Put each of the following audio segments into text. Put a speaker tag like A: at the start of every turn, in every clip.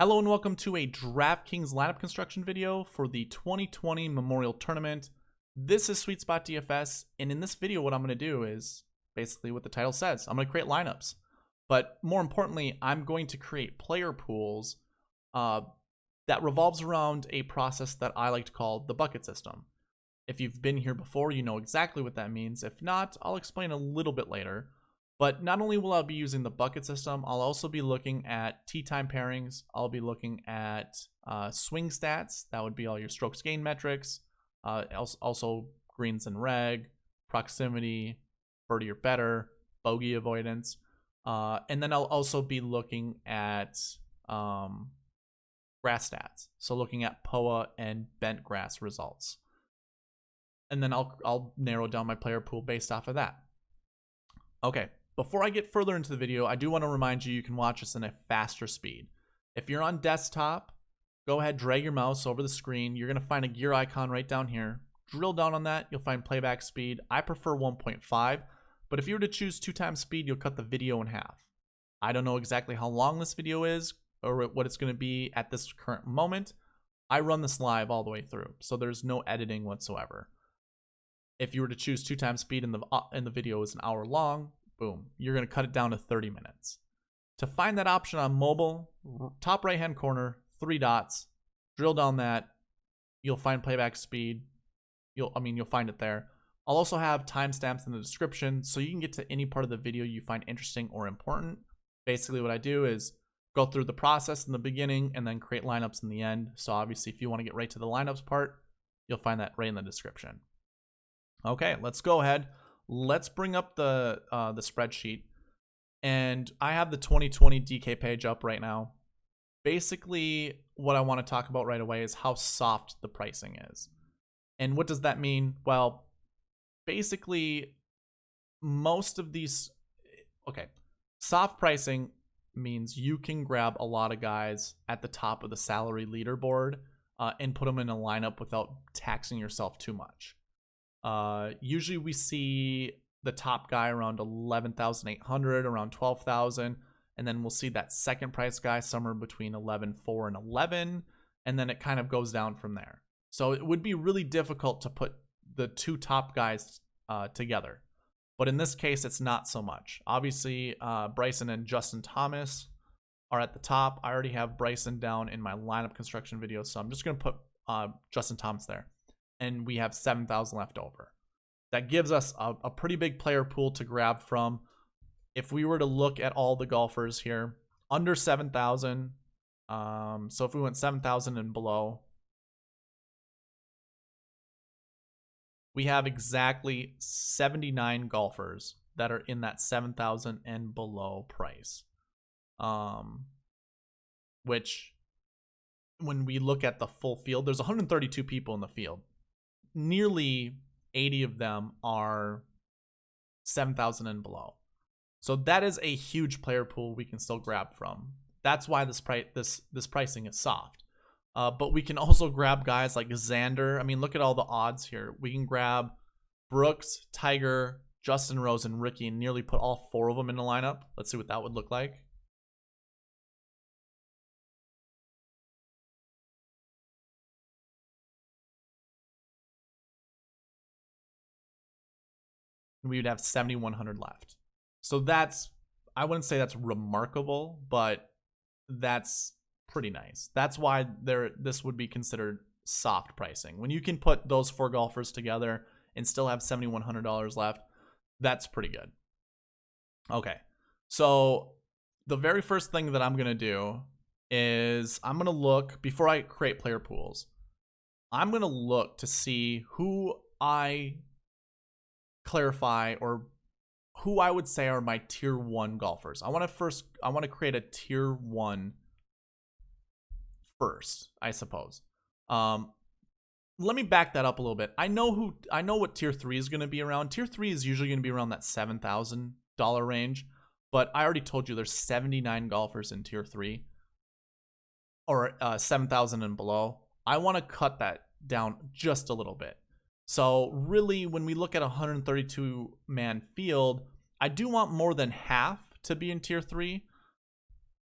A: Hello and welcome to a DraftKings lineup construction video for the 2020 Memorial Tournament. This is SweetSpotDFS, and in this video what I'm going to do is basically what the title says. I'm going to create lineups, but more importantly, I'm going to create player pools that revolves around a process that I like to call the bucket system. If you've been here before, you know exactly what that means. If not, I'll explain a little bit later. But not only will I be using the bucket system, I'll also be looking at tee time pairings. I'll be looking at swing stats. That would be all your strokes gain metrics. Also greens and reg, proximity, birdie or better, bogey avoidance. And then I'll also be looking at grass stats. So looking at POA and bent grass results. And then I'll narrow down my player pool based off of that. Okay. Before I get further into the video, I do want to remind you can watch this in a faster speed. If you're on desktop, go ahead, drag your mouse over the screen. You're going to find a gear icon right down here. Drill down on that. You'll find playback speed. I prefer 1.5, but if you were to choose 2x speed, you'll cut the video in half. I don't know exactly how long this video is or what it's going to be at this current moment. I run this live all the way through, so there's no editing whatsoever. If you were to choose 2x speed and the video is an hour long, boom, you're going to cut it down to 30 minutes. To find that option on mobile, top right hand corner, 3 dots, drill down that, you'll find playback speed. You'll find it there. I'll also have timestamps in the description so you can get to any part of the video you find interesting or important. Basically what I do is go through the process in the beginning and then create lineups in the end. So obviously if you want to get right to the lineups part, you'll find that right in the description. Okay, let's go ahead. Let's bring up the spreadsheet, and I have the 2020 DK page up right now. Basically, what I want to talk about right away is how soft the pricing is. And what does that mean? Well, basically, most of these, soft pricing means you can grab a lot of guys at the top of the salary leaderboard and put them in a lineup without taxing yourself too much. Usually we see the top guy around 11,800, around 12,000, and then we'll see that second price guy somewhere between 11,400 and 11, and then it kind of goes down from there. So it would be really difficult to put the two top guys together, but in this case it's not so much. Obviously Bryson and Justin Thomas are at the top. I already have Bryson down in my lineup construction video, so I'm just going to put Justin Thomas there. And we have 7,000 left over. That gives us a pretty big player pool to grab from. If we were to look at all the golfers here, under 7,000, so if we went 7,000 and below, we have exactly 79 golfers that are in that 7,000 and below price. Which, when we look at the full field, there's 132 people in the field. Nearly 80 of them are 7,000 and below. So that is a huge player pool we can still grab from. That's why this pricing is soft. But we can also grab guys like Xander. I mean, look at all the odds here. We can grab Brooks, Tiger, Justin Rose, and Ricky and nearly put all 4 of them in the lineup. Let's see what that would look like. We would have 7,100 left. So I wouldn't say that's remarkable, but that's pretty nice. That's why this would be considered soft pricing. When you can put those 4 golfers together and still have $7,100 left, that's pretty good. Okay, so the very first thing that I'm going to do is I'm going to look, before I create player pools, I'm going to look to see who I clarify or who I would say are my tier 1 golfers. I want to create a tier 1 first, I suppose. Let me back that up a little bit. I know what tier 3 is going to be around. Tier 3 is usually going to be around that $7,000 range, but I already told you there's 79 golfers in tier 3 or 7,000 and below. I want to cut that down just a little bit. So really, when we look at a 132-man field, I do want more than half to be in tier 3,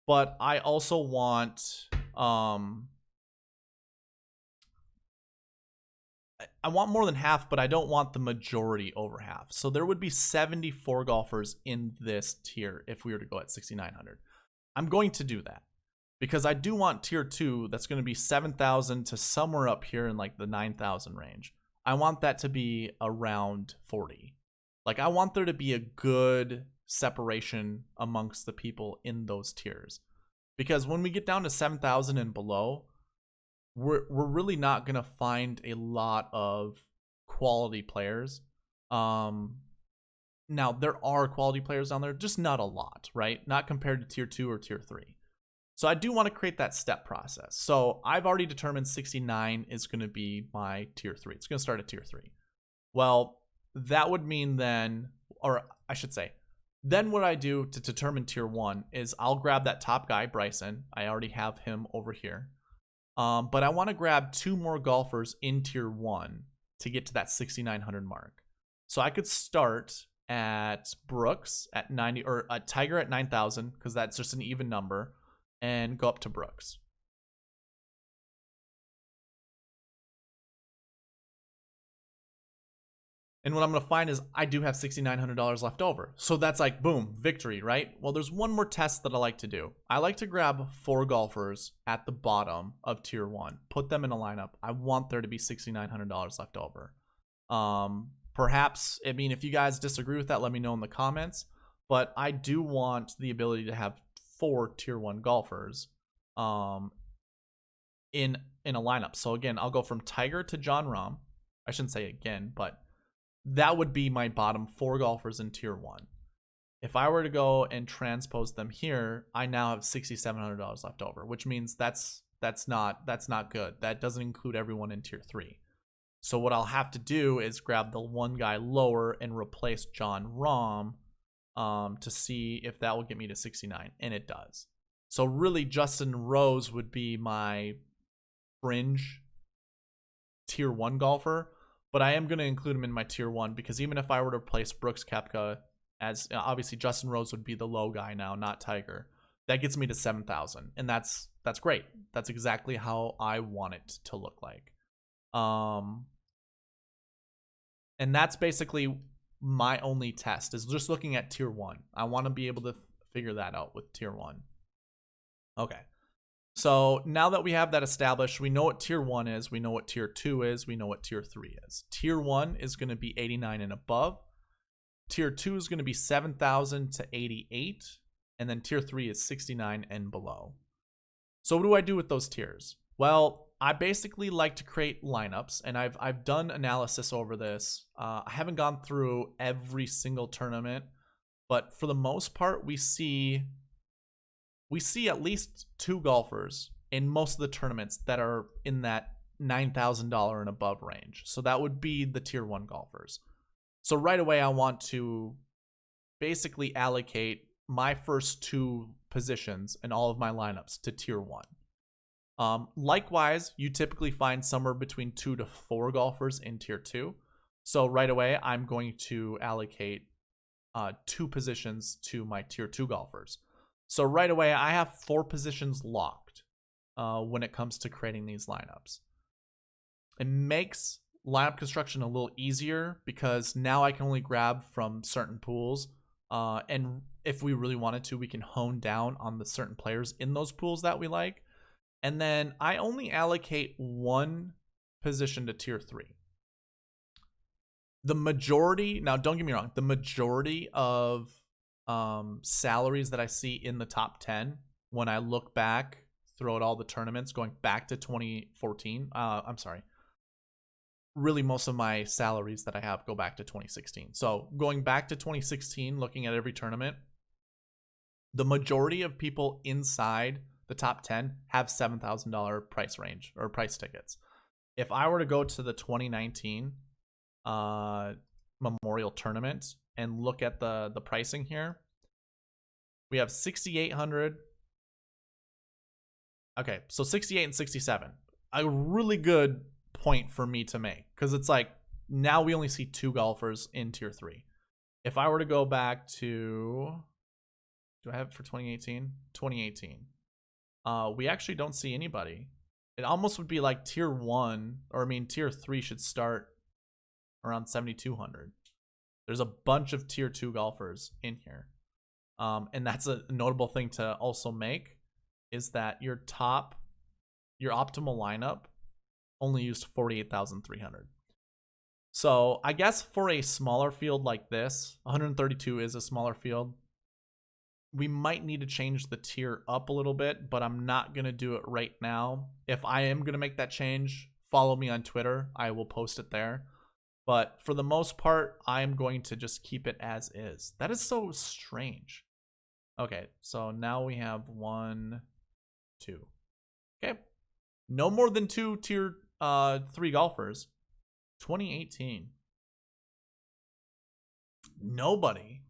A: but I also want I want more than half, but I don't want the majority over half. So there would be 74 golfers in this tier if we were to go at 6,900. I'm going to do that because I do want tier 2 that's going to be 7,000 to somewhere up here in like the 9,000 range. I want that to be around 40. Like, I want there to be a good separation amongst the people in those tiers. Because when we get down to 7,000 and below, we're really not going to find a lot of quality players. Now, there are quality players down there, just not a lot, right? Not compared to tier 2 or tier 3. So I do want to create that step process. So I've already determined 69 is going to be my tier 3. It's going to start at tier 3. Well, that would mean then, or I should say, then what I do to determine tier 1 is I'll grab that top guy, Bryson. I already have him over here. But I want to grab 2 more golfers in tier 1 to get to that 6,900 mark. So I could start at Brooks at 90, or a Tiger at 9,000, because that's just an even number, and go up to Brooks. And what I'm going to find is I do have $6,900 left over. So that's like, boom, victory, right? Well, there's one more test that I like to do. I like to grab 4 golfers at the bottom of tier 1, put them in a lineup. I want there to be $6,900 left over. Perhaps, I mean, if you guys disagree with that, let me know in the comments. But I do want the ability to have 4 tier 1 golfers in a lineup. So again, I'll go from Tiger to Jon Rahm. I shouldn't say again, but that would be my bottom 4 golfers in tier 1. If I were to go and transpose them here, I now have $6,700 left over, which means that's not good. That doesn't include everyone in tier 3. So what I'll have to do is grab the one guy lower and replace Jon Rahm to see if that will get me to 69, and it does. So really, Justin Rose would be my fringe tier 1 golfer. But I am going to include him in my tier 1 because even if I were to replace Brooks Koepka, as obviously Justin Rose would be the low guy now, not Tiger, that gets me to 7,000, and that's great. That's exactly how I want it to look like. And that's basically my only test, is just looking at tier 1. I want to be able to figure that out with tier 1. Okay. So now that we have that established, we know what tier 1 is, we know what tier 2 is, we know what tier 3 is. Tier 1 is going to be 89 and above. Tier 2 is going to be 7,000 to 88. And then tier 3 is 69 and below. So what do I do with those tiers? Well, I basically like to create lineups, and I've done analysis over this. I haven't gone through every single tournament, but for the most part, we see at least 2 golfers in most of the tournaments that are in that $9,000 and above range. So that would be the tier 1 golfers. So right away, I want to basically allocate my first 2 positions in all of my lineups to tier 1. Likewise, you typically find somewhere between 2 to 4 golfers in tier 2. So right away, I'm going to allocate 2 positions to my tier 2 golfers. So right away, I have 4 positions locked when it comes to creating these lineups. It makes lineup construction a little easier because now I can only grab from certain pools. And if we really wanted to, we can hone down on the certain players in those pools that we like. And then I only allocate 1 position to tier 3. The majority, now don't get me wrong, the majority of salaries that I see in the top 10 when I look back throughout all the tournaments going back to 2014, really most of my salaries that I have go back to 2016. So going back to 2016, looking at every tournament, the majority of people inside the top 10 have $7,000 price range or price tickets. If I were to go to the 2019 Memorial Tournament and look at the pricing here, we have 6,800. Okay, so 68 and 67. A really good point for me to make, because it's like now we only see 2 golfers in tier 3. If I were to go back to, do I have it for 2018? 2018. we actually don't see anybody. It almost would be like tier 1, or I mean tier 3 should start around 7,200. There's a bunch of tier 2 golfers in here. And that's a notable thing to also make, is that your optimal lineup only used 48,300. So I guess for a smaller field like this, 132 is a smaller field. We might need to change the tier up a little bit, but I'm not going to do it right now. If I am going to make that change, follow me on Twitter. I will post it there. But for the most part, I'm going to just keep it as is. That is so strange. Okay, so now we have 1, 2. Okay. No more than 2 tier 3 golfers. 2018. Nobody.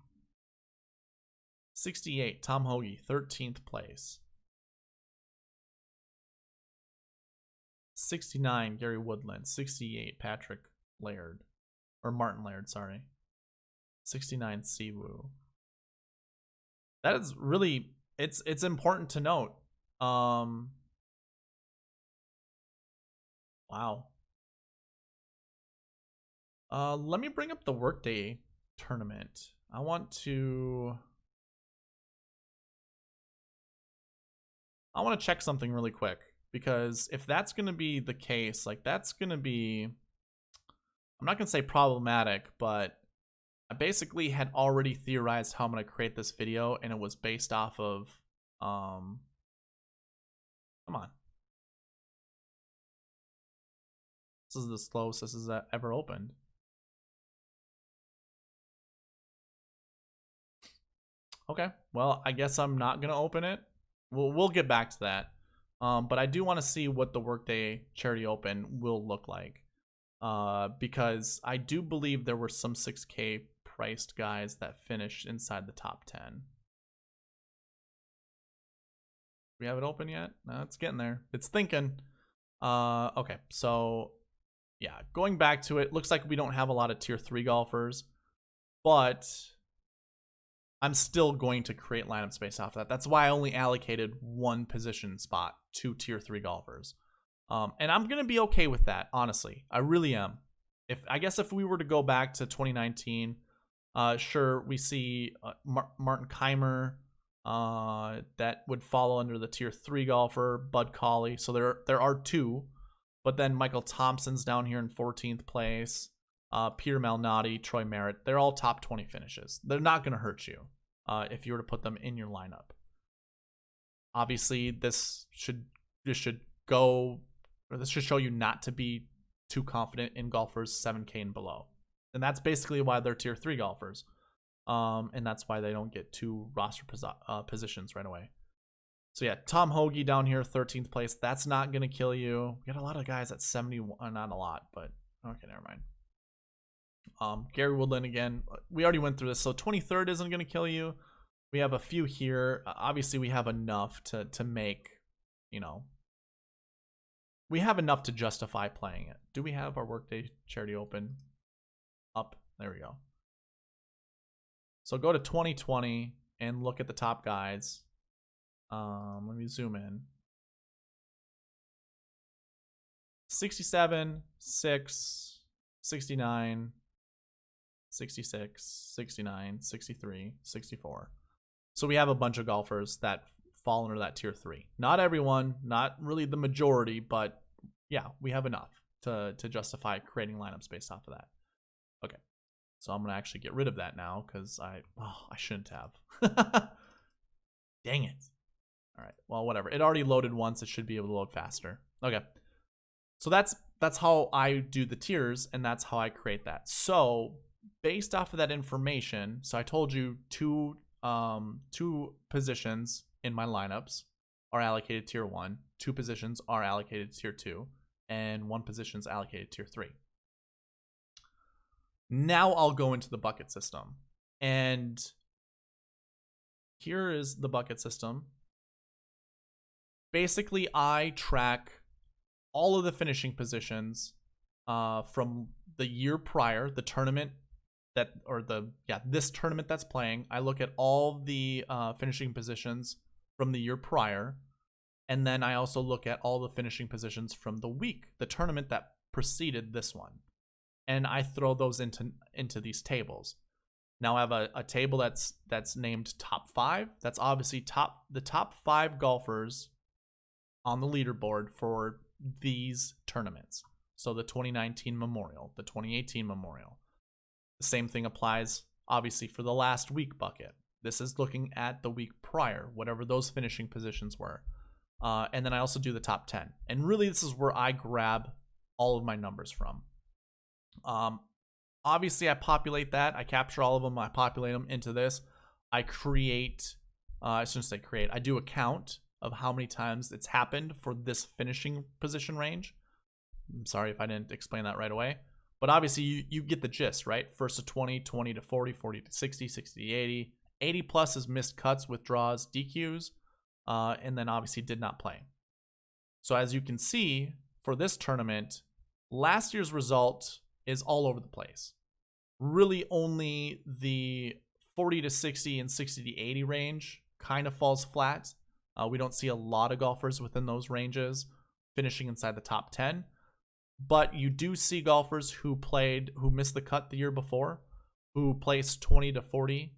A: 68, Tom Hoagie, 13th place. 69, Gary Woodland. 68, Patrick Laird. Or Martin Laird, sorry. 69, Siwoo. That is really, it's important to note. Wow. Let me bring up the Workday tournament. I want to check something really quick, because if that's going to be the case, like that's going to be, I'm not going to say problematic, but I basically had already theorized how I'm going to create this video, and it was based off of, come on. This is the slowest this has ever opened. Okay, well, I guess I'm not going to open it. We'll get back to that. But I do want to see what the Workday Charity Open will look like. Because I do believe there were some 6K priced guys that finished inside the top 10. We have it open yet? No, it's getting there. It's thinking. Okay, so yeah, going back to it, looks like we don't have a lot of tier 3 golfers, but I'm still going to create lineup space off that. That's why I only allocated 1 position spot to tier 3 golfers. And I'm going to be okay with that, honestly. I really am. I guess if we were to go back to 2019, sure, we see Martin Keimer, that would fall under the tier 3 golfer, Bud Cauley. So there are 2. But then Michael Thompson's down here in 14th place. Peter Malnati, Troy Merritt, they're all top 20 finishes. They're not going to hurt you if you were to put them in your lineup. Obviously, this should show you not to be too confident in golfers 7K and below. And that's basically why they're tier 3 golfers. And that's why they don't get 2 roster positions right away. So yeah, Tom Hoagie down here, 13th place. That's not going to kill you. We got a lot of guys at 71, not a lot, but okay, never mind. Gary Woodland again. We already went through this, so 23rd isn't going to kill you. We have a few here. Obviously, we have enough to make, we have enough to justify playing it. Do we have our Workday Charity Open up? There we go. So go to 2020 and look at the top guys. Let me zoom in. 67, 6, 69, 66, 69, 63, 64. So we have a bunch of golfers that fall under that tier 3. Not everyone, not really the majority, but yeah, we have enough to justify creating lineups based off of that. Okay, so I'm gonna actually get rid of that now because I shouldn't have. Dang it. All right, well, whatever. It already loaded once. It should be able to load faster. Okay, so that's how I do the tiers, and that's how I create that. So based off of that information, so I told you two positions in my lineups are allocated tier 1, 2 positions are allocated tier 2, and 1 position is allocated tier 3. Now I'll go into the bucket system, and here is the bucket system. Basically, I track all of the finishing positions from the year prior, the tournament this tournament that's playing. I look at all the finishing positions from the year prior, And then I also look at all the finishing positions from the week, the tournament that preceded this one. And I throw those into these tables. Now I have a table that's named top 5. That's obviously the top 5 golfers on the leaderboard for these tournaments. So the 2019 Memorial, the 2018 Memorial. The same thing applies obviously for the last week bucket. This is looking at the week prior, whatever those finishing positions were. And then I also do the top 10. And really this is where I grab all of my numbers from. Obviously I populate that. I capture all of them. I populate them into this. I create, I shouldn't say create. I do a count of how many times it's happened for this finishing position range. I'm sorry if I didn't explain that right away. But obviously you get the gist, right? First to 20, 20 to 40, 40 to 60, 60 to 80. 80 plus is missed cuts, withdraws, DQs, and then obviously did not play. So as you can see, for this tournament, last year's result is all over the place. Really only the 40 to 60 and 60 to 80 range kind of falls flat. We don't see a lot of golfers within those ranges finishing inside the top 10. But you do see golfers who missed the cut the year before, who placed 20 to 40,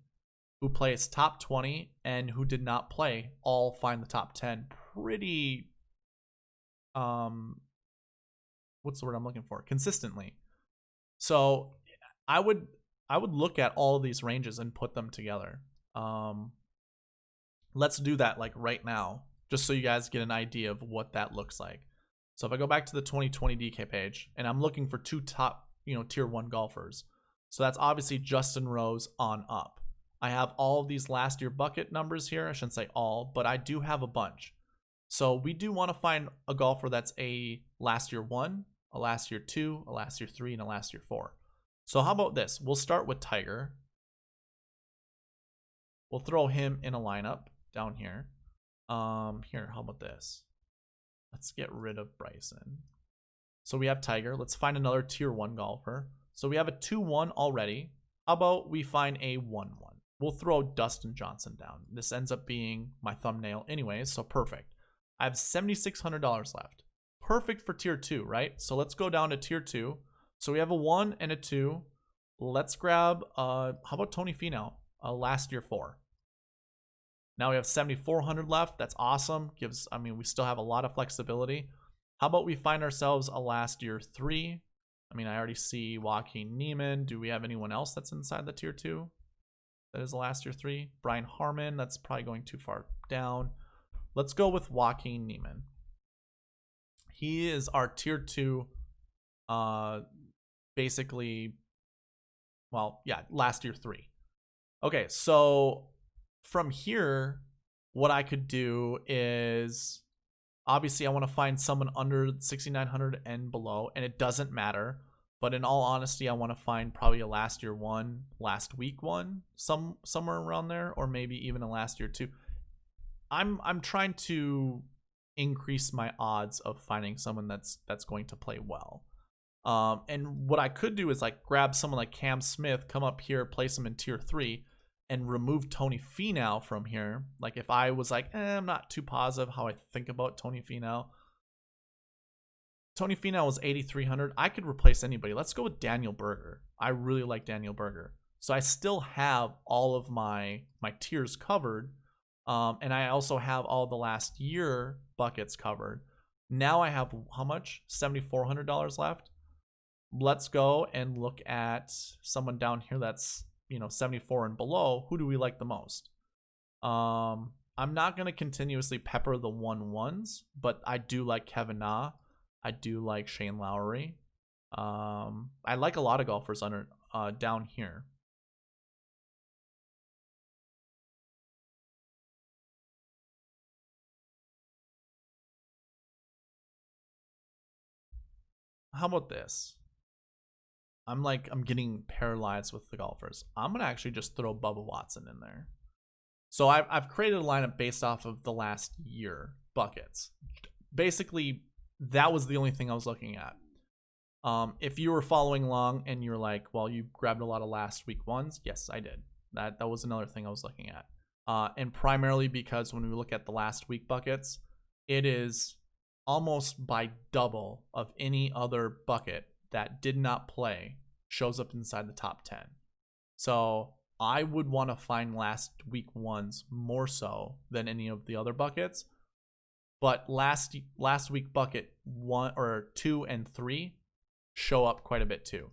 A: who placed top 20, and who did not play, all find the top 10 pretty, what's the word I'm looking for? Consistently. So I would look at all of these ranges and put them together. Let's do that like right now, just so you guys get an idea of what that looks like. So if I go back to the 2020 DK page and I'm looking for 2 top, tier 1 golfers. So that's obviously Justin Rose on up. I have all of these last year bucket numbers here. I shouldn't say all, but I do have a bunch. So we do want to find a golfer that's a last year 1, a last year 2, a last year 3, and a last year 4. So how about this? We'll start with Tiger. We'll throw him in a lineup down here. Here, how about this? Let's get rid of Bryson. So we have Tiger. Let's find another tier 1 golfer. So we have a 2-1 already. How about we find a 1-1? We'll throw Dustin Johnson down. This ends up being my thumbnail anyways, so perfect. I have $7,600 left. Perfect for tier 2, right? So let's go down to tier 2. So we have a 1 and a 2. Let's grab, how about Tony Finau, last year 4. Now we have 7,400 left. That's awesome. We still have a lot of flexibility. How about we find ourselves a last year 3? I already see Joaquin Niemann. Do we have anyone else that's inside the tier 2? That is the last year 3. Brian Harmon. That's probably going too far down. Let's go with Joaquin Niemann. He is our tier 2, basically, last year 3. Okay, so from here, what I could do is, obviously I want to find someone under 6,900 and below, and it doesn't matter. But in all honesty, I want to find probably a last year 1, last week 1, somewhere around there, or maybe even a last year 2. I'm trying to increase my odds of finding someone that's going to play well. And what I could do is like grab someone like Cam Smith, come up here, place him in tier 3, and remove Tony Finau from here. Like if I was like, I'm not too positive how I think about Tony Finau. Tony Finau was 8,300. I could replace anybody. Let's go with Daniel Berger. I really like Daniel Berger. So I still have all of my tiers covered. And I also have all the last year buckets covered. Now I have how much? $7,400 left. Let's go and look at someone down here that's 74 and below. Who do we like the most? I'm not going to continuously pepper the 1-1s, but I do like Kevin Na. I do like Shane Lowry. I like a lot of golfers down here. How about this? I'm getting paralyzed with the golfers. I'm going to actually just throw Bubba Watson in there. So I've created a lineup based off of the last year buckets. Basically, that was the only thing I was looking at. If you were following along and you're like, well, you grabbed a lot of last week 1s. Yes, I did. That was another thing I was looking at. And primarily because when we look at the last week buckets, it is almost by double of any other bucket that did not play shows up inside the top 10. So I would want to find last week ones more so than any of the other buckets. But last week bucket 1 or 2 and 3 show up quite a bit too.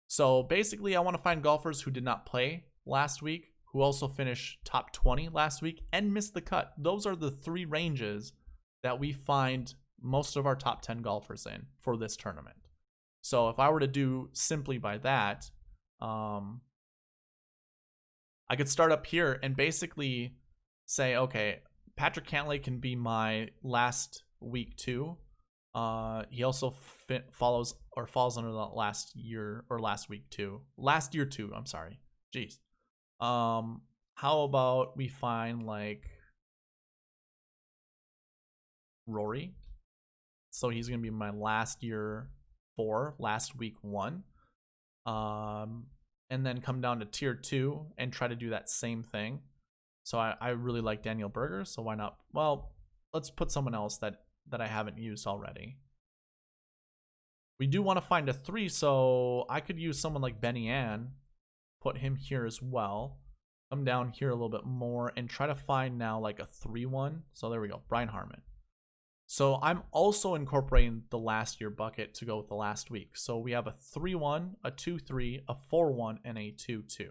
A: So basically I want to find golfers who did not play last week, who also finished top 20 last week and missed the cut. Those are the 3 ranges that we find most of our top 10 golfers in for this tournament. So if I were to do simply by that, I could start up here and basically say, okay, Patrick Cantlay can be my last week 2. He also falls under the last year or last week 2. Last year 2, I'm sorry. Jeez. How about we find like Rory? So he's going to be my last year 4, last week 1. And then come down to tier 2 and try to do that same thing. So I really like Daniel Berger, so why not? Well, let's put someone else that I haven't used already. We do want to find a 3, so I could use someone like Benny Ann, put him here as well. Come down here a little bit more and try to find now like a 3-1. So there we go, Brian Harmon. So I'm also incorporating the last year bucket to go with the last week. So we have a 3-1, a 2-3, a 4-1, and a 2-2.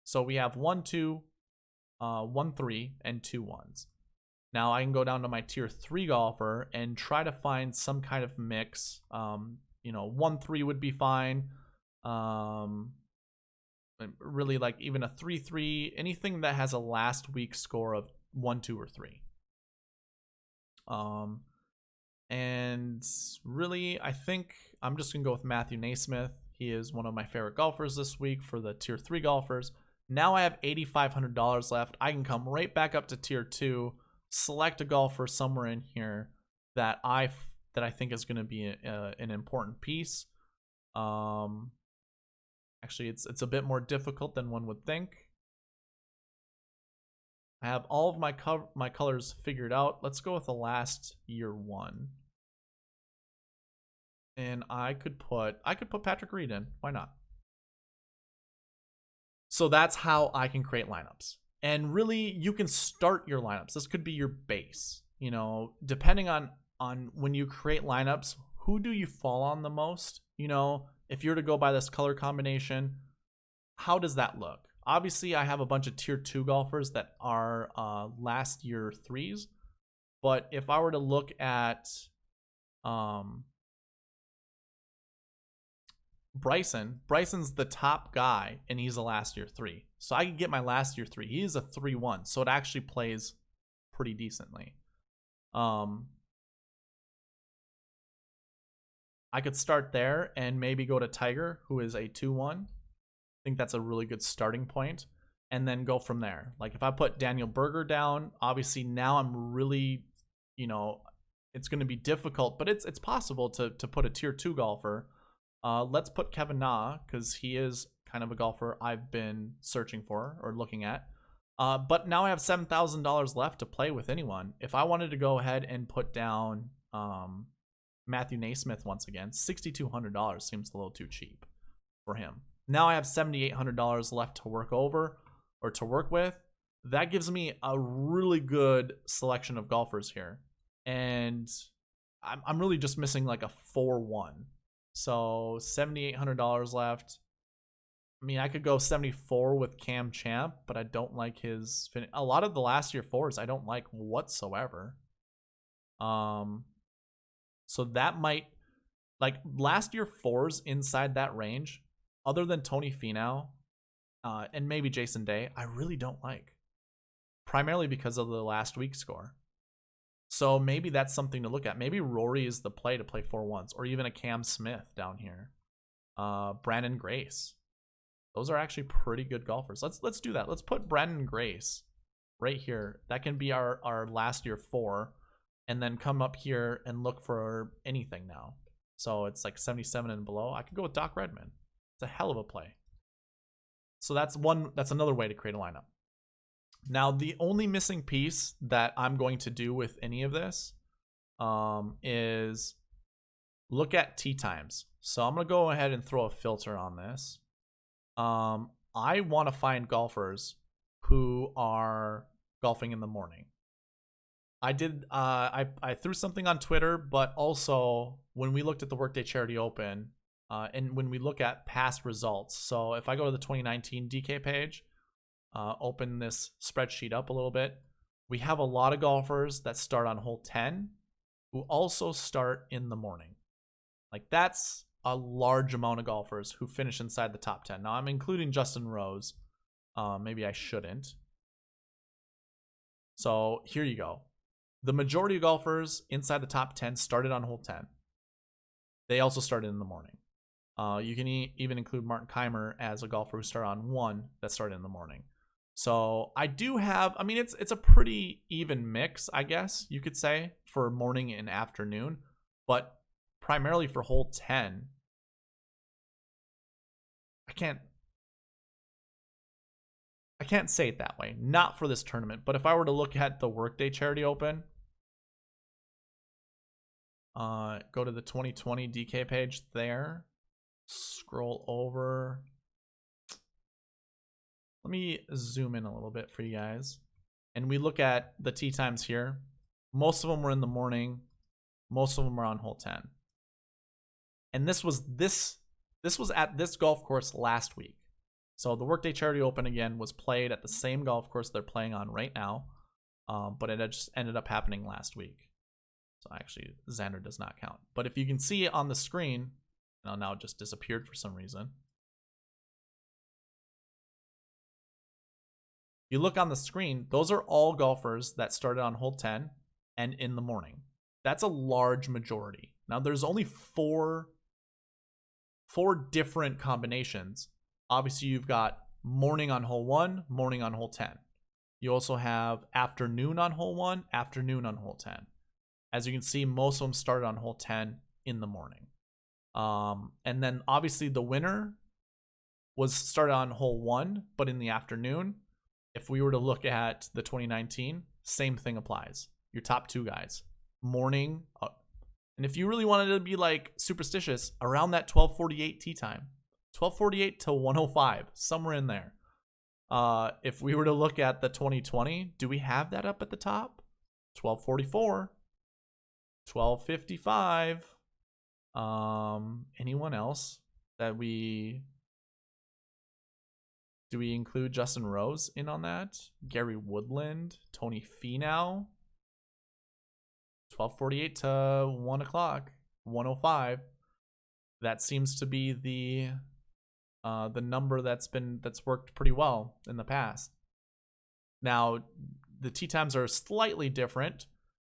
A: So we have 1-2, 1-3, and 2 1s. Now I can go down to my tier 3 golfer and try to find some kind of mix. 1-3 would be fine. Really like even a 3-3, anything that has a last week score of 1, 2, or 3. And really, I think I'm just gonna go with Matthew Naismith. He is one of my favorite golfers this week for the tier 3 golfers. Now I have $8,500 left. I can come right back up to tier 2, select a golfer somewhere in here that I think is going to be an important piece. Actually, it's a bit more difficult than one would think. I have all of my colors figured out. Let's go with the last year 1. And I could put Patrick Reed in. Why not? So that's how I can create lineups. And really, you can start your lineups. This could be your base. Depending on when you create lineups, who do you fall on the most? If you're to go by this color combination, how does that look? Obviously, I have a bunch of tier 2 golfers that are last year 3s. But if I were to look at Bryson's the top guy, and he's a last year 3. So I could get my last year 3. He is a 3-1, so it actually plays pretty decently. I could start there and maybe go to Tiger, who is a 2-1. I think that's a really good starting point, and then go from there. Like if I put Daniel Berger down, obviously now I'm really, it's going to be difficult, but it's possible to put a tier 2 golfer. Let's put Kevin Na, because he is kind of a golfer I've been searching for or looking at. But now I have $7,000 left to play with anyone. If I wanted to go ahead and put down Matthew Naismith once again, $6,200 seems a little too cheap for him. Now I have $7,800 left to work with. That gives me a really good selection of golfers here. And I'm really just missing like a 4-1. So $7,800 left. I mean, I could go 74 with Cam Champ, but I don't like his finish. A lot of the last year 4s I don't like whatsoever. So that might, like last year 4s inside that range, other than Tony Finau and maybe Jason Day, I really don't like. Primarily because of the last week score. So maybe that's something to look at. Maybe Rory is the play to play 4-1s, or even a Cam Smith down here. Brandon Grace. Those are actually pretty good golfers. Let's do that. Let's put Brandon Grace right here. That can be our last year 4, and then come up here and look for anything now. So it's like 77 and below. I could go with Doc Redman. It's a hell of a play. So that's another way to create a lineup. Now, the only missing piece that I'm going to do with any of this is look at tee times. So I'm going to go ahead and throw a filter on this. I want to find golfers who are golfing in the morning. I did I threw something on Twitter, but also when we looked at the Workday Charity Open, and when we look at past results. So if I go to the 2019 DK page, open this spreadsheet up a little bit, we have a lot of golfers that start on hole 10 who also start in the morning. Like, that's a large amount of golfers who finish inside the top 10. Now, I'm including Justin Rose. Maybe I shouldn't. So here you go. The majority of golfers inside the top 10 started on hole 10. They also started in the morning. You can even include Martin Keimer as a golfer who started on 1 that started in the morning. So I do have, I mean, it's a pretty even mix, I guess you could say, for morning and afternoon, but primarily for hole 10, I can't say it that way, not for this tournament. But if I were to look at the Workday Charity Open, go to the 2020 DK page there, scroll over. Let me zoom in a little bit for you guys. And we look at the tee times here. Most of them were in the morning. Most of them are on hole 10. And this was at this golf course last week. So the Workday Charity Open, again, was played at the same golf course they're playing on right now. But it just ended up happening last week. So actually, Xander does not count. But if you can see it on the screen, now it just disappeared for some reason. You look on the screen, those are all golfers that started on hole 10 and in the morning. That's a large majority. Now, there's only four different combinations. Obviously, you've got morning on hole 1, morning on hole 10. You also have afternoon on hole 1, afternoon on hole 10. As you can see, most of them started on hole 10 in the morning. And then obviously the winner was started on hole 1, but in the afternoon. If we were to look at the 2019, same thing applies. Your top 2 guys, morning. And if you really wanted to be like superstitious, around that 12:48 tee time, 12:48 to 1:05, somewhere in there. If we were to look at the 2020, do we have that up at the top? 12:44, 12:55. Anyone else that do we include Justin Rose in on that? Gary Woodland, Tony Finau. 12:48 to 1 o'clock, 1:05. That seems to be the number that's worked pretty well in the past. Now, the tee times are slightly different.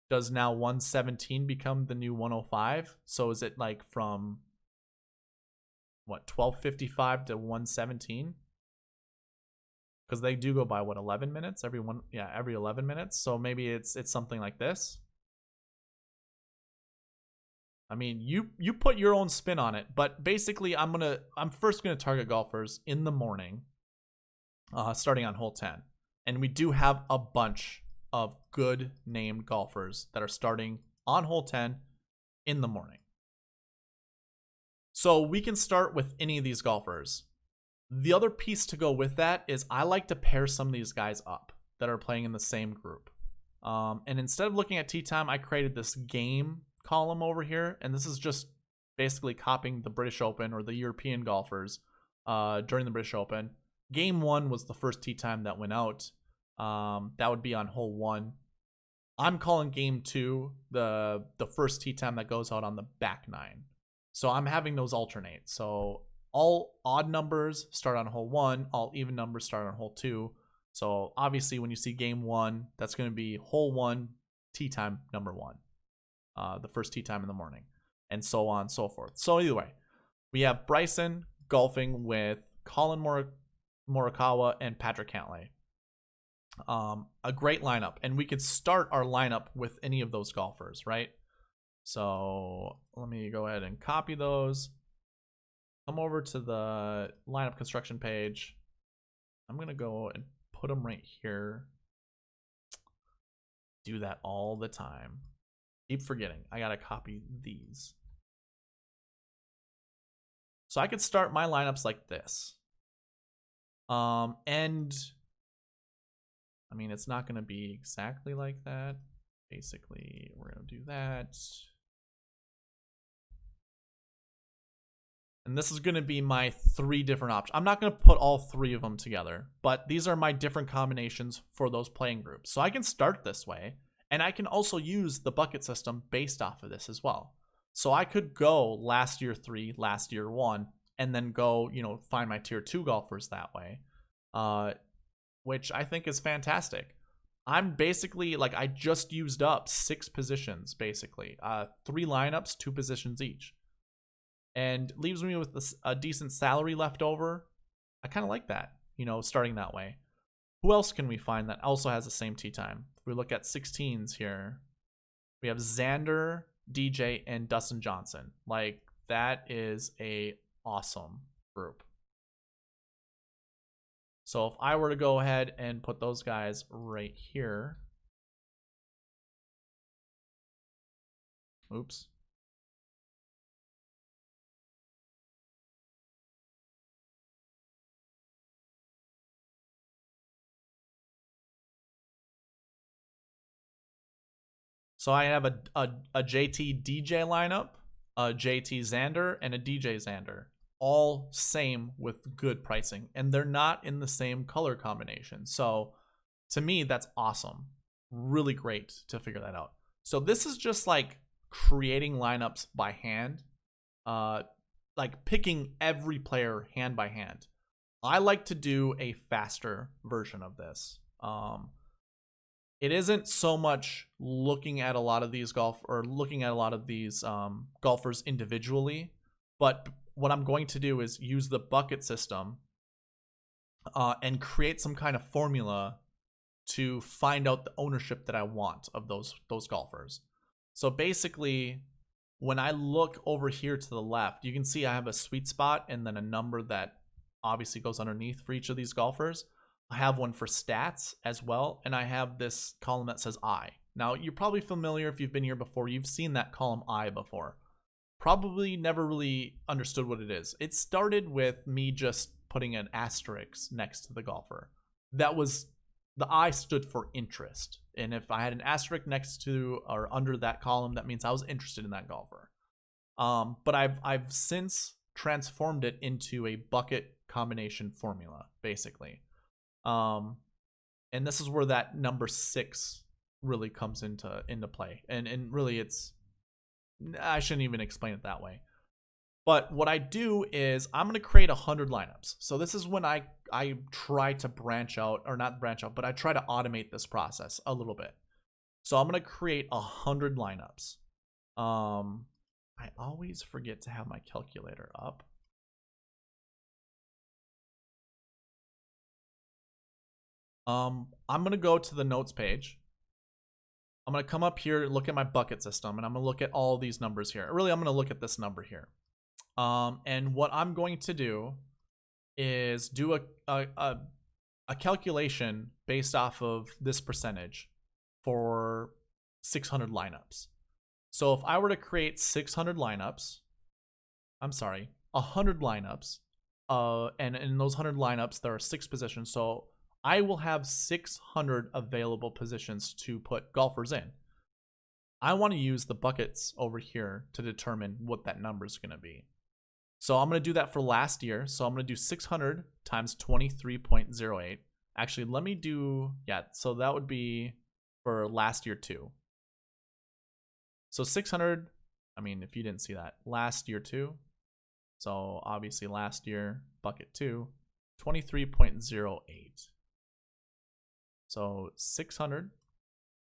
A: Does now 1:17 become the new 1:05? So is it like from what, 12:55 to 1:17? Because they do go by what, 11 minutes every 11 minutes. So maybe it's something like this. I mean, you put your own spin on it, but basically I'm first gonna target golfers in the morning, starting on hole 10, and we do have a bunch of good named golfers that are starting on hole 10 in the morning. So we can start with any of these golfers. The other piece to go with that is I like to pair some of these guys up that are playing in the same group. And instead of looking at tee time, I created this game column over here, and this is just basically copying the British Open or the European golfers during the British Open. Game 1 was the first tee time that went out. That would be on hole 1. I'm calling game 2 the first tee time that goes out on the back 9. So I'm having those alternate. So all odd numbers start on hole 1, all even numbers start on hole 2. So obviously when you see game 1, that's going to be hole 1, tee time number 1. The first tee time in the morning, and so on and so forth. So either way, we have Bryson golfing with Colin Morikawa and Patrick Cantlay. A great lineup, and we could start our lineup with any of those golfers, right? So let me go ahead and copy those. Come over to the lineup construction page. I'm going to go and put them right here. Do that all the time. Keep forgetting. I gotta copy these. So I could start my lineups like this. And I mean, it's not gonna be exactly like that. Basically, we're gonna do that. And this is gonna be my 3 different options. I'm not gonna put all 3 of them together, but these are my different combinations for those playing groups. So I can start this way, and I can also use the bucket system based off of this as well. So I could go last year 3, last year 1, and then go, find my tier 2 golfers that way, which I think is fantastic. I'm basically, I just used up 6 positions, basically. 3 lineups, 2 positions each. And leaves me with a decent salary left over. I kind of like that, starting that way. Who else can we find that also has the same tee time? If we look at 16s here, we have Xander, DJ, and Dustin Johnson. That is a awesome group. So if I were to go ahead and put those guys right here. Oops. So I have a JT DJ lineup, a JT Xander, and a DJ Xander. All same with good pricing. And they're not in the same color combination. So to me, that's awesome. Really great to figure that out. So this is just creating lineups by hand. Picking every player hand by hand. I like to do a faster version of this. It isn't so much looking at a lot of these golfers individually, but what I'm going to do is use the bucket system and create some kind of formula to find out the ownership that I want of those golfers. So basically, when I look over here to the left, you can see I have a sweet spot and then a number that obviously goes underneath for each of these golfers. I have one for stats as well, and I have this column that says I. Now, you're probably familiar if you've been here before. You've seen that column I before. Probably never really understood what it is. It started with me just putting an asterisk next to the golfer. That was, the I stood for interest. And if I had an asterisk next to or under that column, that means I was interested in that golfer. But I've since transformed it into a bucket combination formula, basically. And this is where that number 6 really comes into play. And really I shouldn't even explain it that way. But what I do is I'm going to create 100 lineups. So this is when I try to branch out, or not branch out, but I try to automate this process a little bit. So I'm going to create 100 lineups. I always forget to have my calculator up. I'm going to go to the notes page. I'm going to come up here, look at my bucket system, and I'm going to look at all these numbers here. Really, I'm going to look at this number here. And what I'm going to do is do a calculation based off of this percentage for 600 lineups. So if I were to create 600 lineups, 100 lineups, and in those 100 lineups, there are 6 positions. So I will have 600 available positions to put golfers in. I want to use the buckets over here to determine what that number is going to be. So I'm going to do that for last year. So I'm going to do 600 times 23.08. Actually, let me do, so that would be for last year too. So 600, if you didn't see that, last year too. So obviously last year, bucket 2, 23.08. So 600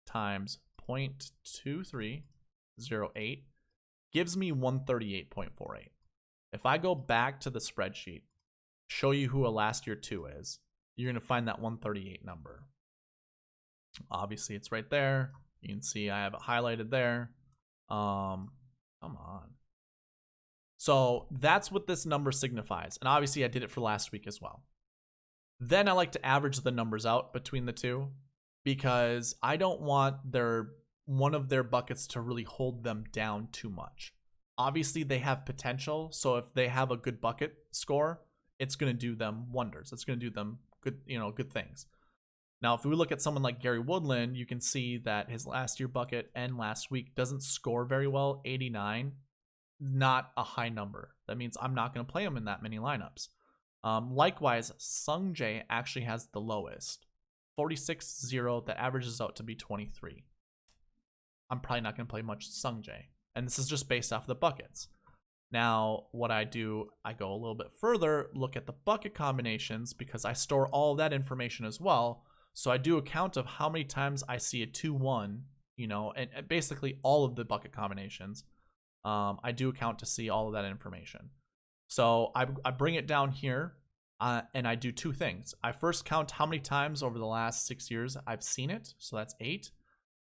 A: times 0.2308 gives me 138.48. If I go back to the spreadsheet, show you who a last year 2 is, you're going to find that 138 number. Obviously, it's right there. You can see I have it highlighted there. Come on. So that's what this number signifies. And obviously, I did it for last week as well. Then I like to average the numbers out between the two because I don't want their one of their buckets to really hold them down too much. Obviously, they have potential, so if they have a good bucket score, it's going to do them wonders. It's going to do them good, good things. Now, if we look at someone like Gary Woodland, you can see that his last year bucket and last week doesn't score very well, 89. Not a high number. That means I'm not going to play him in that many lineups. Likewise, Sung Jae actually has the lowest, 46-0. That averages out to be 23. I'm probably not going to play much Sung Jae. And this is just based off the buckets. Now, what I do, I go a little bit further, look at the bucket combinations, because I store all that information as well. So I do a count of how many times I see a 2-1, and basically all of the bucket combinations. I do a count to see all of that information. So I bring it down here, and I do two things. I first count how many times over the last 6 years I've seen it. So that's 8.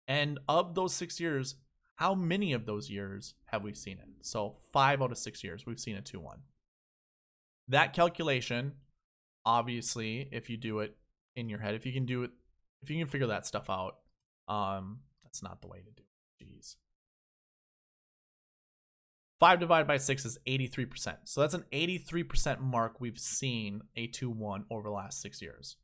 A: And of those 6 years, how many of those years have we seen it? So 5 out of 6 years, we've seen a 2-1. That calculation, obviously, if you do it in your head, if you can figure that stuff out, that's not the way to do it. Jeez. 5 divided by 6 is 83%. So that's an 83% mark we've seen a 2-1 over the last 6 years.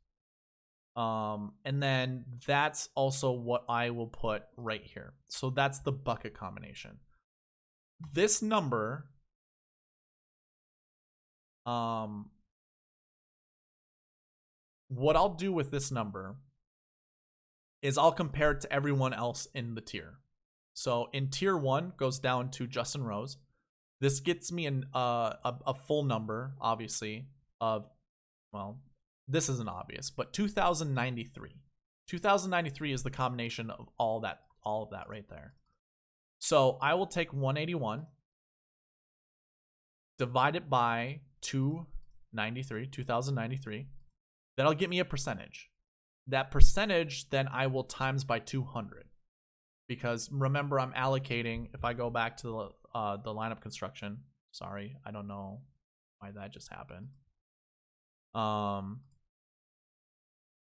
A: And then that's also what I will put right here. So that's the bucket combination. This number, what I'll do with this number is I'll compare it to everyone else in the tier. So in tier 1 goes down to Justin Rose. This gets me a full number, obviously, of, well, this isn't obvious, but 2093. 2093 is the combination of all of that right there. So I will take 181, divide it by 2093. That'll get me a percentage. That percentage, then I will times by 200. Because remember, I'm allocating, if I go back to the lineup construction, sorry, I don't know why that just happened.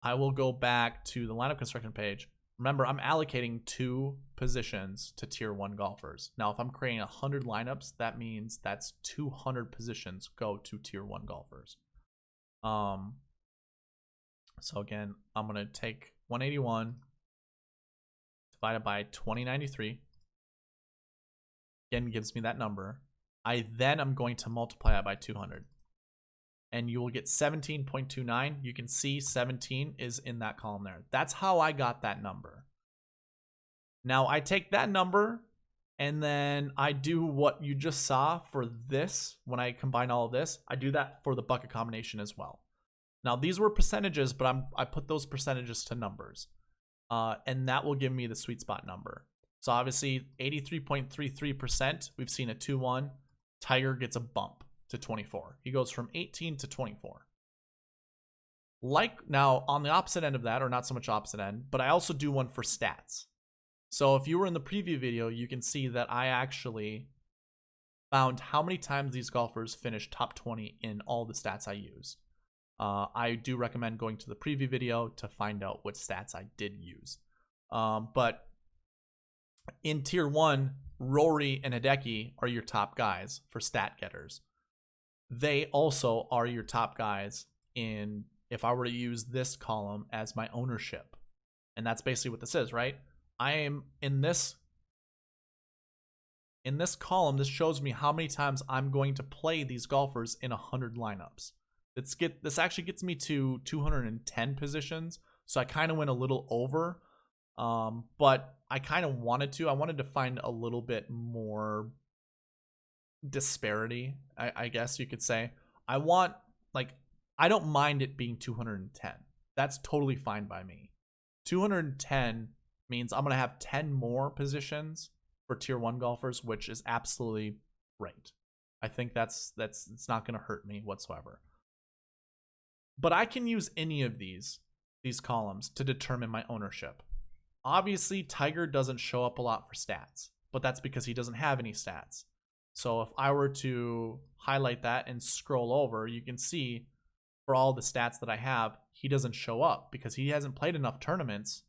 A: I will go back to the lineup construction page. Remember, I'm allocating 2 positions to tier 1 golfers. Now, if I'm creating 100 lineups, that means that's 200 positions go to tier 1 golfers. So again, I'm going to take 181 divided by 2093. Again, gives me that number. I then am going to multiply it by 200. And you will get 17.29. You can see 17 is in that column there. That's how I got that number. Now I take that number and then I do what you just saw for this. When I combine all of this, I do that for the bucket combination as well. Now these were percentages, but I put those percentages to numbers. And that will give me the sweet spot number. So obviously 83.33%, we've seen a 2-1. Tiger gets a bump to 24. He goes from 18 to 24. Like now on the opposite end of that, or not so much opposite end, but I also do one for stats. So if you were in the preview video, you can see that I actually found how many times these golfers finished top 20 in all the stats I used. I do recommend going to the preview video to find out what stats I did use. But in tier 1, Rory and Hideki are your top guys for stat getters. They also are your top guys in, if I were to use this column as my ownership. And that's basically what this is, right? I am in this column. This shows me how many times I'm going to play these golfers in 100 lineups. This actually gets me to 210 positions. So I kind of went a little over, but I kind of wanted to find a little bit more disparity, I guess you could say. I don't mind it being 210. That's totally fine by me. 210 means I'm going to have 10 more positions for tier 1 golfers, which is absolutely great. I think it's not going to hurt me whatsoever. But I can use any of these columns to determine my ownership. Obviously, Tiger doesn't show up a lot for stats, but that's because he doesn't have any stats. So if I were to highlight that and scroll over, you can see for all the stats that I have, he doesn't show up because he hasn't played enough tournaments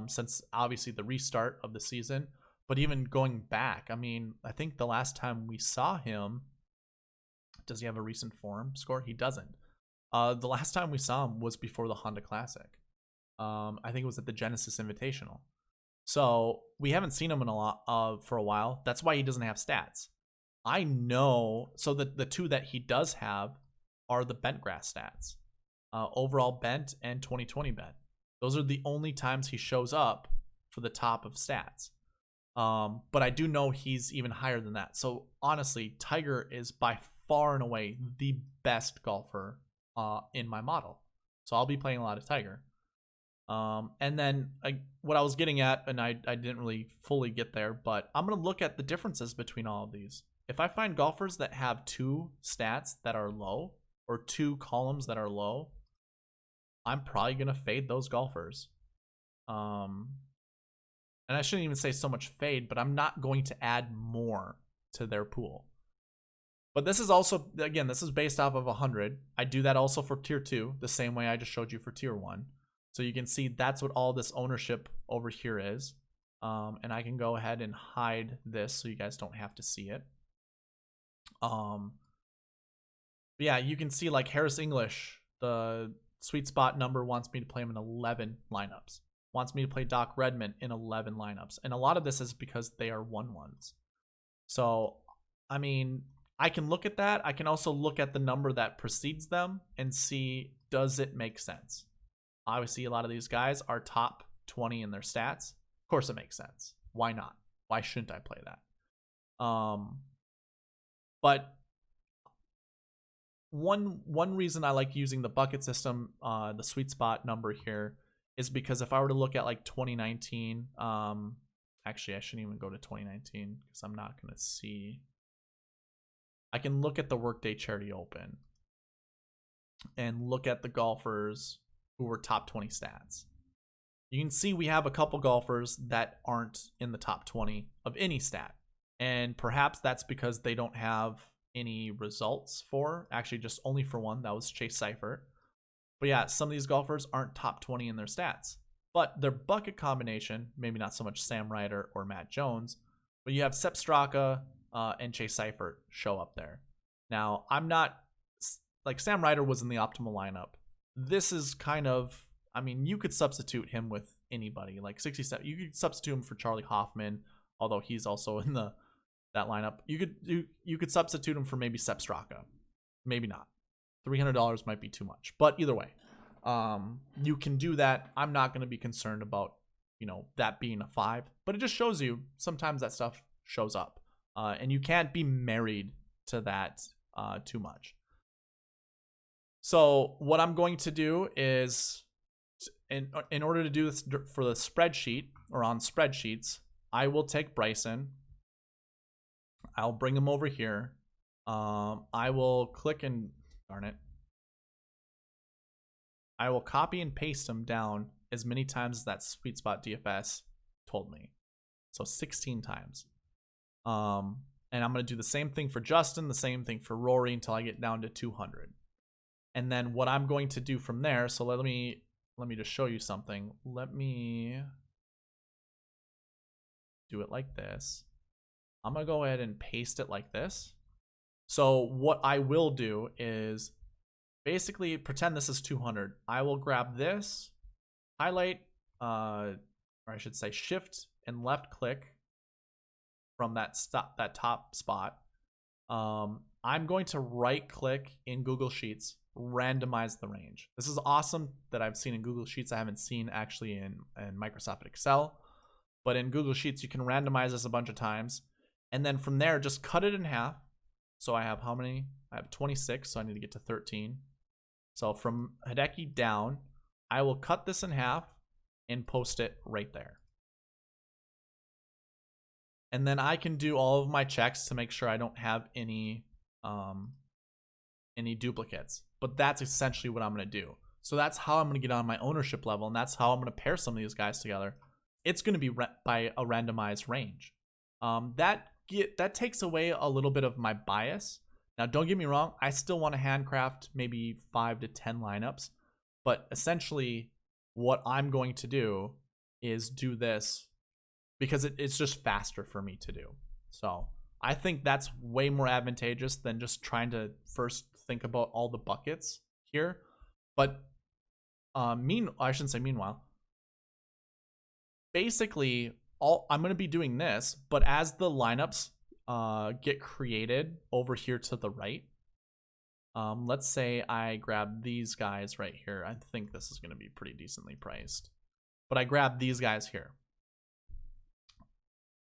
A: since obviously the restart of the season. But even going back, I mean, I think the last time we saw him, does he have a recent form score? He doesn't. The last time we saw him was before the Honda Classic. I think it was at the Genesis Invitational. So we haven't seen him in for a while. That's why he doesn't have stats. I know. So the two that he does have are the bent grass stats, overall bent and 2020 bent. Those are the only times he shows up for the top of stats. But I do know he's even higher than that. So honestly, Tiger is by far and away the best golfer in my model. So I'll be playing a lot of Tiger. And then what I was getting at, and I didn't really fully get there, but I'm going to look at the differences between all of these. If I find golfers that have two stats that are low or two columns that are low, I'm probably going to fade those golfers. And I shouldn't even say so much fade, but I'm not going to add more to their pool. But this is also, again, this is based off of 100. I do that also for tier 2, the same way I just showed you for tier 1. So you can see that's what all this ownership over here is. And I can go ahead and hide this so you guys don't have to see it. Yeah, you can see like Harris English, the SweetSpot number wants me to play him in 11 lineups. Wants me to play Doc Redman in 11 lineups. And a lot of this is because they are 1-1s. So, I mean, I can look at that. I can also look at the number that precedes them and see, does it make sense? Obviously, a lot of these guys are top 20 in their stats. Of course it makes sense. Why not? Why shouldn't I play that? But one reason I like using the bucket system, the sweet spot number here, is because if I were to look at like 2019, actually I shouldn't even go to 2019 because I'm not going to see. I can look at the Workday Charity Open and look at the golfers who were top 20 stats. You can see we have a couple golfers that aren't in the top 20 of any stat. And perhaps that's because they don't have any results for, actually just only for one, that was Chase Seifert. But yeah, some of these golfers aren't top 20 in their stats. But their bucket combination, maybe not so much Sam Ryder or Matt Jones, but you have Sepp Straka and Chase Seifert show up there. Now, I'm not, like Sam Ryder was in the optimal lineup. This is kind of, I mean, you could substitute him with anybody, like 67. You could substitute him for Charlie Hoffman, although he's also in that lineup. You could substitute him for maybe Sepp Straka. Maybe not. $300 might be too much. But either way, you can do that. I'm not going to be concerned about, that being a 5. But it just shows you sometimes that stuff shows up. And you can't be married to that too much. So what I'm going to do is, in order to do this for the spreadsheet or on spreadsheets, I will take Bryson. I'll bring him over here. I will click and, darn it. I will copy and paste him down as many times as that SweetSpot DFS told me. So 16 times. And I'm going to do the same thing for Justin, the same thing for Rory until I get down to 200. And then what I'm going to do from there, so let me just show you something. Let me do it like this. I'm going to go ahead and paste it like this. So what I will do is basically pretend this is 200. I will grab this, highlight, or I should say shift and left click from that top spot. I'm going to right click in Google Sheets, randomize the range. This is awesome that I've seen in Google Sheets. I haven't seen actually in Microsoft Excel, but in Google Sheets, you can randomize this a bunch of times. And then from there, just cut it in half. So I have how many? I have 26, so I need to get to 13. So from Hideki down, I will cut this in half and post it right there. And then I can do all of my checks to make sure I don't have any duplicates. But that's essentially what I'm going to do. So that's how I'm going to get on my ownership level, and that's how I'm going to pair some of these guys together. It's going to be by a randomized range. That takes away a little bit of my bias. Now, don't get me wrong. I still want to handcraft maybe 5 to 10 lineups. But essentially, what I'm going to do is do this because it's just faster for me to do. So I think that's way more advantageous than just trying to first think about all the buckets here. But I shouldn't say meanwhile. Basically, I'm going to be doing this, but as the lineups get created over here to the right, let's say I grab these guys right here. I think this is going to be pretty decently priced, but I grab these guys here.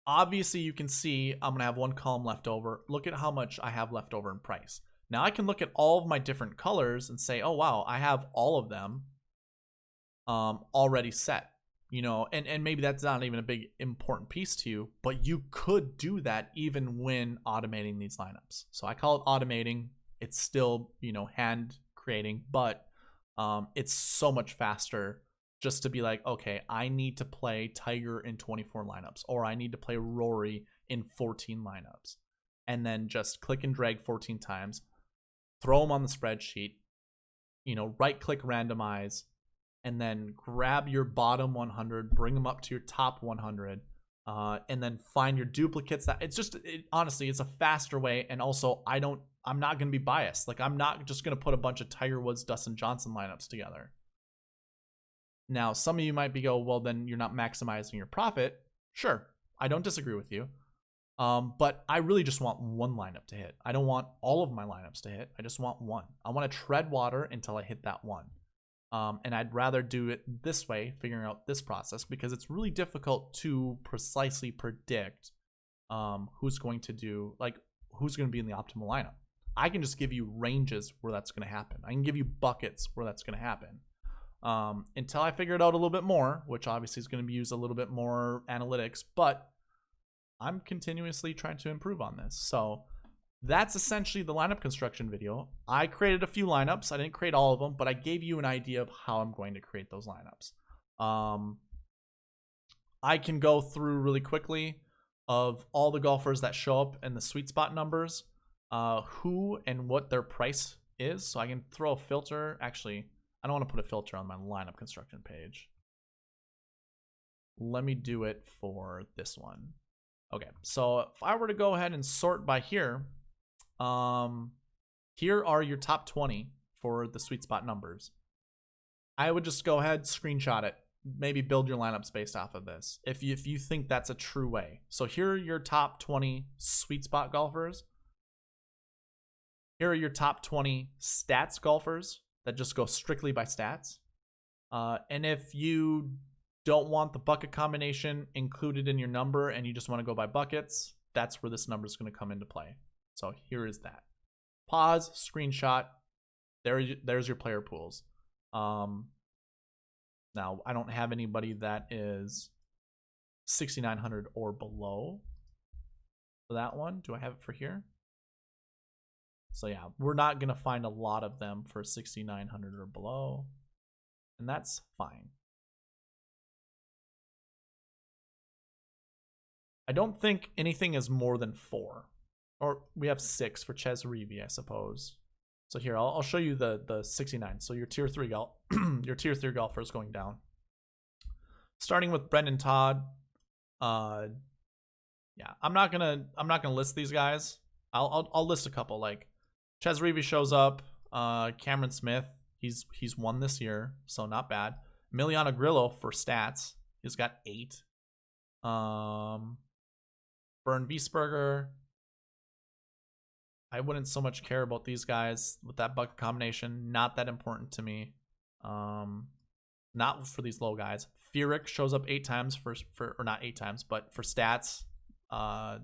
A: Obviously, you can see I'm going to have one column left over. Look at how much I have left over in price. Now I can look at all of my different colors and say, oh, wow, I have all of them already set. You know, and maybe that's not even a big important piece to you, but you could do that even when automating these lineups. So I call it automating. It's still, you know, hand creating, but it's so much faster just to be like, okay, I need to play Tiger in 24 lineups, or I need to play Rory in 14 lineups, and then just click and drag 14 times, throw them on the spreadsheet, you know, right click randomize, and then grab your bottom 100, bring them up to your top 100, and then find your duplicates. That it's just, honestly, it's a faster way. And also, I'm not going to be biased. Like, I'm not just going to put a bunch of Tiger Woods, Dustin Johnson lineups together. Now, some of you might be well, then you're not maximizing your profit. Sure, I don't disagree with you. But I really just want one lineup to hit. I don't want all of my lineups to hit. I just want one. I want to tread water until I hit that one. And I'd rather do it this way, figuring out this process, because it's really difficult to precisely predict who's going to be in the optimal lineup. I can just give you ranges where that's going to happen. I can give you buckets where that's going to happen. Until I figure it out a little bit more, which obviously is going to use a little bit more analytics, but I'm continuously trying to improve on this. So that's essentially the lineup construction video. I created a few lineups. I didn't create all of them, but I gave you an idea of how I'm going to create those lineups. I can go through really quickly of all the golfers that show up in the SweetSpot numbers, who and what their price is. So I can throw a filter. Actually, I don't want to put a filter on my lineup construction page. Let me do it for this one. Okay, so if I were to go ahead and sort by here, here are your top 20 for the SweetSpot numbers. I would just go ahead, screenshot it, maybe build your lineups based off of this if you think that's a true way. So here are your top 20 SweetSpot golfers. Here are your top 20 stats golfers that just go strictly by stats. And if you don't want the bucket combination included in your number and you just want to go by buckets, that's where this number is going to come into play. So here is that. Pause, screenshot. There's your player pools. Now, I don't have anybody that is 6,900 or below for that one. Do I have it for here? So yeah, we're not going to find a lot of them for 6,900 or below, and that's fine. I don't think anything is more than 4. Or we have 6 for Ches Reavie, I suppose. So here, I'll show you the 69. So your tier 3 golfer is going down. Starting with Brendan Todd. Yeah, I'm not gonna list these guys. I'll list a couple. Like Ches Reavie shows up. Cameron Smith, he's won this year, so not bad. Emiliano Grillo for stats, he's got 8. Bernd Wiesberger. I wouldn't so much care about these guys with that bucket combination. Not that important to me. Not for these low guys. Furyk shows up 8 times or not 8 times, but for stats. The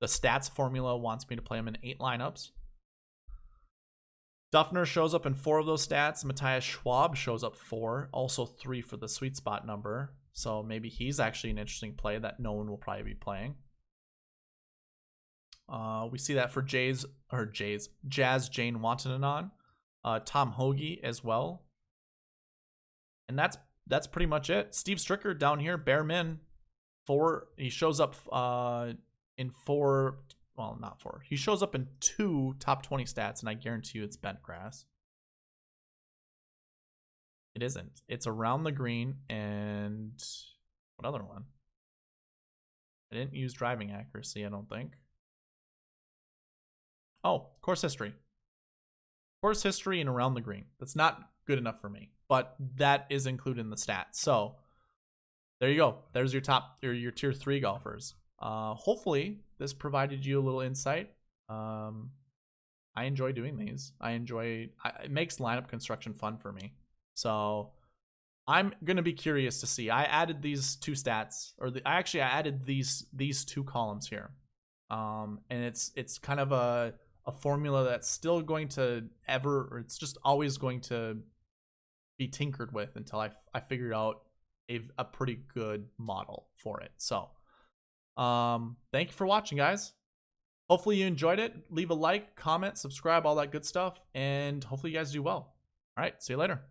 A: stats formula wants me to play him in 8 lineups. Duffner shows up in 4 of those stats. Matthias Schwab shows up 4, also 3 for the SweetSpot number. So maybe he's actually an interesting play that no one will probably be playing. We see that for Jazz Jane Watananon, Tom Hoagie as well. And that's pretty much it. Steve Stricker down here, bare min, 4. He shows up in 4. Well, not 4. He shows up in 2 top 20 stats, and I guarantee you it's bent grass. It isn't. It's around the green, and What other one? I didn't use driving accuracy, I don't think. Oh, course history. Course history and around the green. That's not good enough for me, but that is included in the stats. So there you go. There's your top, your tier 3 golfers. Hopefully this provided you a little insight. I enjoy doing these. It makes lineup construction fun for me. So I'm gonna be curious to see. I added these 2 stats, or I added these 2 columns here, and it's kind of a formula that's still going to it's just always going to be tinkered with until I figured out a pretty good model for it. So thank you for watching, guys. Hopefully you enjoyed it. Leave a like, comment, subscribe, all that good stuff, and hopefully you guys do well. All right, see you later.